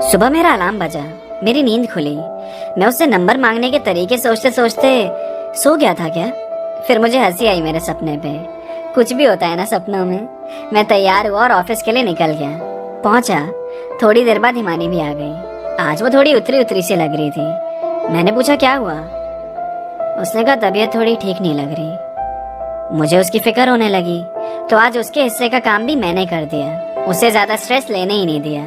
सुबह मेरा अलार्म बजा, मेरी नींद खुली। मैं उससे नंबर मांगने के तरीके सोचते सोचते सो गया था क्या। फिर मुझे हंसी आई मेरे सपने पे। कुछ भी होता है ना सपनों में। मैं तैयार हुआ और ऑफिस के लिए निकल गया। पहुंचा, थोड़ी देर बाद हिमानी भी आ गई। आज वो थोड़ी उतरी उतरी सी लग रही थी। मैंने पूछा क्या हुआ। उसने कहा तबीयत थोड़ी ठीक नहीं लग रही। मुझे उसकी फिक्र होने लगी, तो आज उसके हिस्से का काम भी मैंने कर दिया। उसे ज्यादा स्ट्रेस लेने ही नहीं दिया।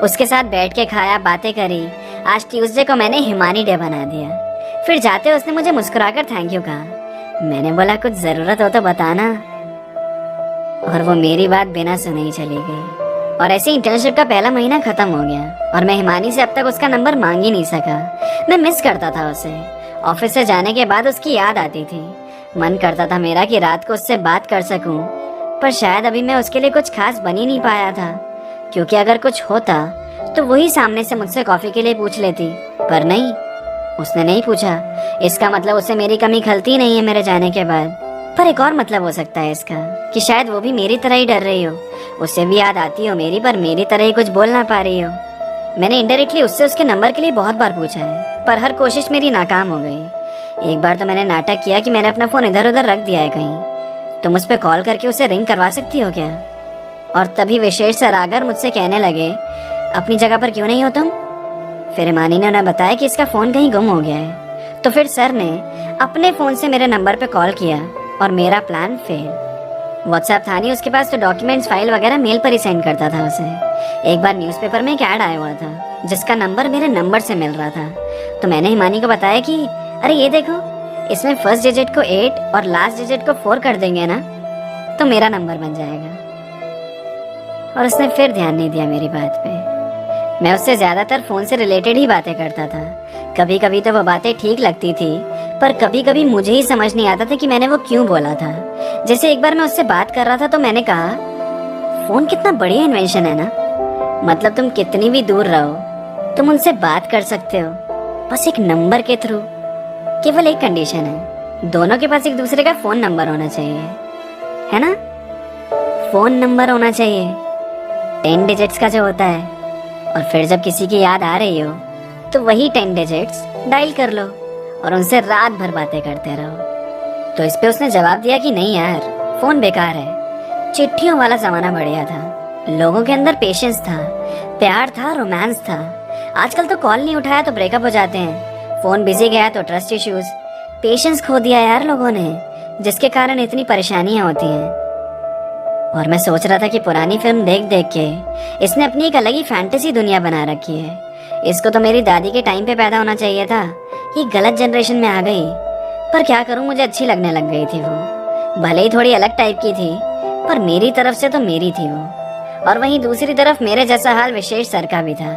उसके साथ बैठ के खाया, बातें करी। आज ट्यूसडे को मैंने हिमानी डे बना दिया। फिर जाते उसने मुझे मुस्कुराकर थैंक यू कहा। मैंने बोला कुछ जरूरत हो तो बताना, और वो मेरी बात बिना सुने ही चली गई। और ऐसे इंटर्नशिप का पहला महीना खत्म हो गया और मैं हिमानी से अब तक उसका नंबर मांग ही नहीं सका। मैं मिस करता था उसे। ऑफिस से जाने के बाद उसकी याद आती थी। मन करता था मेरा कि रात को उससे बात कर सकूं, पर शायद अभी मैं उसके लिए कुछ खास बन ही नहीं पाया था। क्योंकि अगर कुछ होता तो वही सामने से मुझसे कॉफी के लिए पूछ लेती, पर नहीं, उसने नहीं पूछा। इसका मतलब उसे मेरी कमी खलती नहीं है मेरे जाने के बाद। पर एक और मतलब हो सकता है इसका, कि शायद वो भी मेरी तरह ही डर रही हो। उसे भी याद आती हो मेरी, पर मेरी तरह ही कुछ बोल ना पा रही हो। मैंने इनडायरेक्टली उससे उसके नंबर के लिए बहुत बार पूछा है, पर हर कोशिश मेरी नाकाम हो गई। एक बार तो मैंने नाटक किया कि मैंने अपना फोन इधर उधर रख दिया है कहीं। तुम उस पर कॉल करके उसे रिंग करवा सकती हो क्या। और तभी विशेष सर आकर मुझसे कहने लगे, अपनी जगह पर क्यों नहीं हो तुम। फिर हिमानी ने उन्हें बताया कि इसका फोन कहीं गुम हो गया है। तो फिर सर ने अपने फोन से मेरे नंबर पे कॉल किया और मेरा प्लान फेल। व्हाट्सएप था नहीं उसके पास, तो डॉक्यूमेंट्स, फाइल वगैरह मेल पर ही सेंड करता था उसे। एक बार न्यूज़पेपर में एक ऐड आया हुआ था जिसका नंबर मेरे नंबर से मिल रहा था। तो मैंने हिमानी को बताया कि अरे ये देखो, इसमें फर्स्ट डिजिट को 8 और लास्ट डिजिट को 4 कर देंगे ना, तो मेरा नंबर बन जाएगा। और उसने फिर ध्यान नहीं दिया मेरी बात पे। मैं उससे ज्यादातर फोन से रिलेटेड ही बातें करता था। कभी कभी तो वो बातें ठीक लगती थी, पर कभी कभी मुझे ही समझ नहीं आता था कि मैंने वो क्यों बोला था। जैसे एक बार मैं उससे बात कर रहा था तो मैंने कहा, फोन कितना बढ़िया इन्वेंशन है ना। मतलब तुम कितनी भी दूर रहो, तुम उनसे बात कर सकते हो, बस एक नंबर के थ्रू। केवल एक कंडीशन है, दोनों के पास एक दूसरे का फोन नंबर होना चाहिए, है ना। फोन नंबर होना चाहिए 10 डिजिट्स का जो होता है। और फिर जब किसी की याद आ रही हो तो वही 10 डिजिट्स डायल कर लो और उनसे रात भर बातें करते रहो। तो इस पे उसने जवाब दिया कि नहीं यार, फोन बेकार है। चिट्ठियों वाला जमाना बढ़िया था। लोगों के अंदर पेशेंस था, प्यार था, रोमांस था। आजकल तो कॉल नहीं उठाया तो ब्रेकअप हो जाते हैं, फोन बिजी गया तो ट्रस्ट इश्यूज। पेशेंस खो दिया यार लोगों ने, जिसके कारण इतनी परेशानियां होती हैं। और मैं सोच रहा था कि पुरानी फिल्म देख देख के इसने अपनी एक अलग ही फैंटेसी दुनिया बना रखी है। इसको तो मेरी दादी के टाइम पे पैदा होना चाहिए था। ये गलत जनरेशन में आ गई। पर क्या करूं, मुझे अच्छी लगने लग गई थी वो। भले ही थोड़ी अलग टाइप की थी, पर मेरी तरफ से तो मेरी थी वो। और वहीं दूसरी तरफ मेरे जैसा हाल विशेष सर का भी था।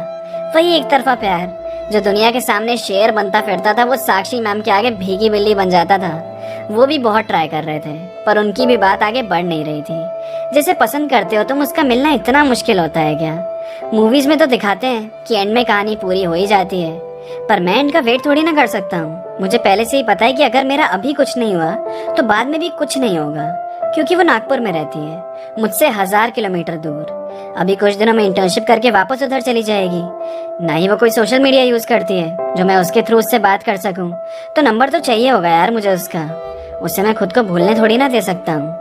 वही एक तरफा प्यार जो दुनिया के सामने शेर बनता फिरता था, वो साक्षी मैम के आगे भीगी बिल्ली बन जाता था। वो भी बहुत ट्राई कर रहे थे, पर उनकी भी बात आगे बढ़ नहीं रही थी। जिसे पसंद करते हो तुम, उसका मिलना इतना मुश्किल होता है क्या। मूवीज में तो दिखाते हैं कि एंड में कहानी पूरी हो ही जाती है, पर मैं एंड का वेट थोड़ी ना कर सकता हूँ। मुझे पहले से ही पता है कि अगर मेरा अभी कुछ नहीं हुआ तो बाद में भी कुछ नहीं होगा, क्योंकि वो नागपुर में रहती है, मुझसे 1000 किलोमीटर दूर। अभी कुछ दिनों में इंटर्नशिप करके वापस उधर चली जाएगी। ना ही वो कोई सोशल मीडिया यूज करती है जो मैं उसके थ्रू उससे बात कर सकूं। तो नंबर तो चाहिए होगा यार मुझे उसका। उससे मैं खुद को भूलने थोड़ी ना दे सकता हूँ।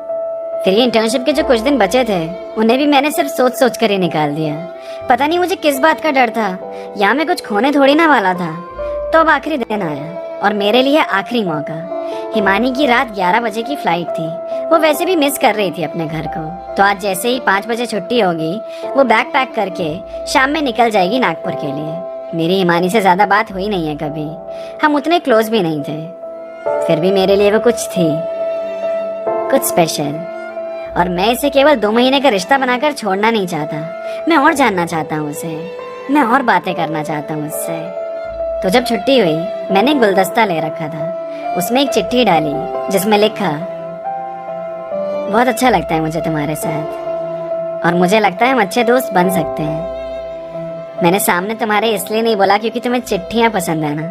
फिर ये इंटर्नशिप के जो कुछ दिन बचे थे, उन्हें भी मैंने सिर्फ सोच सोच कर ही निकाल दिया। पता नहीं मुझे किस बात का डर था, या मैं कुछ खोने थोड़ी ना वाला था। तो अब आखिरी दिन आया और मेरे लिए आखिरी मौका। हिमानी की रात 11 बजे की फ्लाइट थी। वो वैसे भी मिस कर रही थी अपने घर को। तो आज जैसे ही 5 बजे छुट्टी होगी, वो बैग पैक करके शाम में निकल जाएगी नागपुर के लिए। मेरी हिमानी से ज्यादा बात हुई नहीं है कभी, हम उतने क्लोज भी नहीं थे। फिर भी मेरे लिए वो कुछ थी, कुछ स्पेशल। और मैं इसे केवल 2 महीने का रिश्ता बनाकर छोड़ना नहीं चाहता। मैं और जानना चाहता हूँ उसे, मैं और बातें करना चाहता हूँ उससे। तो जब छुट्टी हुई, मैंने एक गुलदस्ता ले रखा था। उसमें एक चिट्ठी डाली जिसमें लिखा, बहुत अच्छा लगता है मुझे तुम्हारे साथ, और मुझे लगता है हम अच्छे दोस्त बन सकते हैं। मैंने सामने तुम्हारे इसलिए नहीं बोला क्योंकि तुम्हें चिट्ठियां पसंद है ना,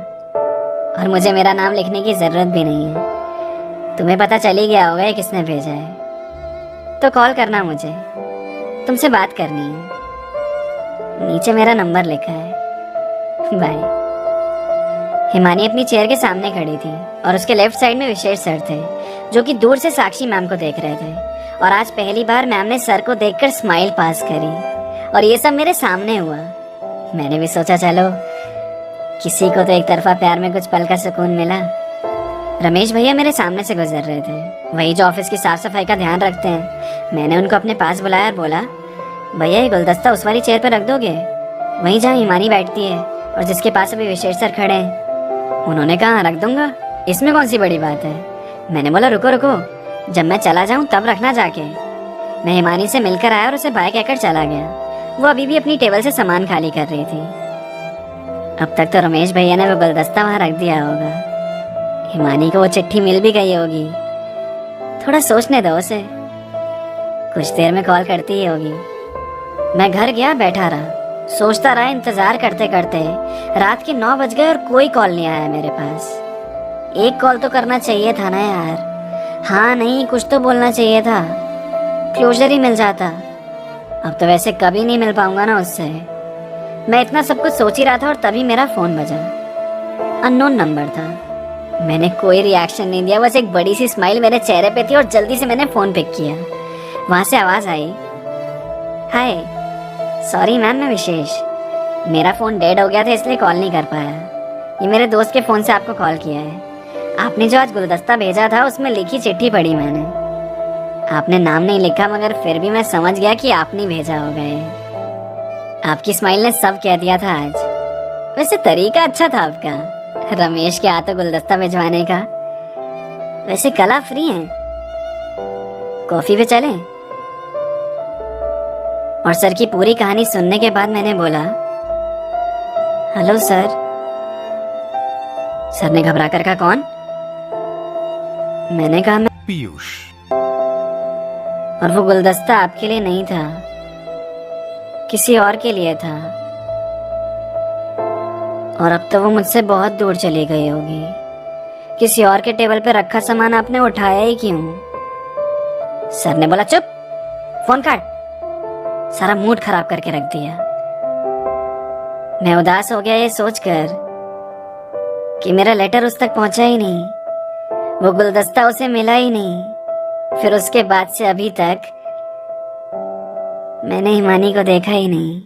और मुझे मेरा नाम लिखने की जरूरत भी नहीं है। तुम्हें पता चल ही गया होगा किसने भेजा है। तो कॉल करना मुझे, तुमसे बात करनी है। नीचे मेरा नंबर लिखा है। बाय। हिमानी अपनी चेयर के सामने खड़ी थी और उसके लेफ्ट साइड में विशेष सर थे, जो कि दूर से साक्षी मैम को देख रहे थे। और आज पहली बार मैम ने सर को देखकर स्माइल पास करी और ये सब मेरे सामने हुआ। मैंने भी सोचा चलो किसी को तो एक तरफा प्यार में कुछ पल का सुकून मिला। रमेश भैया मेरे सामने से गुजर रहे थे, वही जो ऑफिस की साफ सफाई का ध्यान रखते हैं। मैंने उनको अपने पास बुलाया और बोला, भैया ये गुलदस्ता उस वाली चेयर पर रख दोगे, वहीं जहाँ हिमानी बैठती है और जिसके पास अभी विशेष सर खड़े हैं। उन्होंने कहा रख दूंगा, इसमें कौन सी बड़ी बात है। मैंने बोला रुको रुको, जब मैं चला जाऊं तब रखना जाके। मैं हिमानी से मिलकर आया और उसे बाय कहकर चला गया। वो अभी भी अपनी टेबल से सामान खाली कर रही थी। अब तक तो रमेश भैया ने वो गुलदस्ता वहां रख दिया होगा। हिमानी को वो चिट्ठी मिल भी गई होगी, थोड़ा सोचने दो उसे, कुछ देर में कॉल करती ही होगी। मैं घर गया, बैठा रहा, सोचता रहा, इंतजार करते करते रात के 9 बज गए और कोई कॉल नहीं आया मेरे पास। एक कॉल तो करना चाहिए था ना यार, हाँ नहीं कुछ तो बोलना चाहिए था, क्लोजर ही मिल जाता। अब तो वैसे कभी नहीं मिल पाऊंगा ना उससे। मैं इतना सब कुछ सोच ही रहा था और तभी मेरा फोन बजा। अननोन नंबर था। मैंने कोई रिएक्शन नहीं दिया, बस एक बड़ी सी स्माइल मेरे चेहरे पे थी और जल्दी से मैंने फोन पिक किया। वहां से आवाज आई, हाय सॉरी मैम, मैं विशेष, मेरा फ़ोन डेड हो गया था इसलिए कॉल नहीं कर पाया। ये मेरे दोस्त के फ़ोन से आपको कॉल किया है। आपने जो आज गुलदस्ता भेजा था उसमें लिखी चिट्ठी पढ़ी मैंने। आपने नाम नहीं लिखा मगर फिर भी मैं समझ गया कि आपने भेजा होगा ये। आपकी स्माइल ने सब कह दिया था आज। वैसे तरीका अच्छा था आपका, रमेश के हाथों गुलदस्ता भिजवाने का। वैसे कल आप फ्री हैं, कॉफ़ी पे चलें? और सर की पूरी कहानी सुनने के बाद मैंने बोला, हेलो सर। सर ने घबरा कर कहा, कौन? मैंने कहा, मैं पीयूष। और वो गुलदस्ता आपके लिए नहीं था, किसी और के लिए था। और अब तो वो मुझसे बहुत दूर चली गई होगी। किसी और के टेबल पे रखा सामान आपने उठाया ही क्यों? सर ने बोला, चुप, फोन काट। सारा मूड खराब करके रख दिया। मैं उदास हो गया ये सोचकर कि मेरा लेटर उस तक पहुंचा ही नहीं, वो गुलदस्ता उसे मिला ही नहीं। फिर उसके बाद से अभी तक मैंने हिमानी को देखा ही नहीं।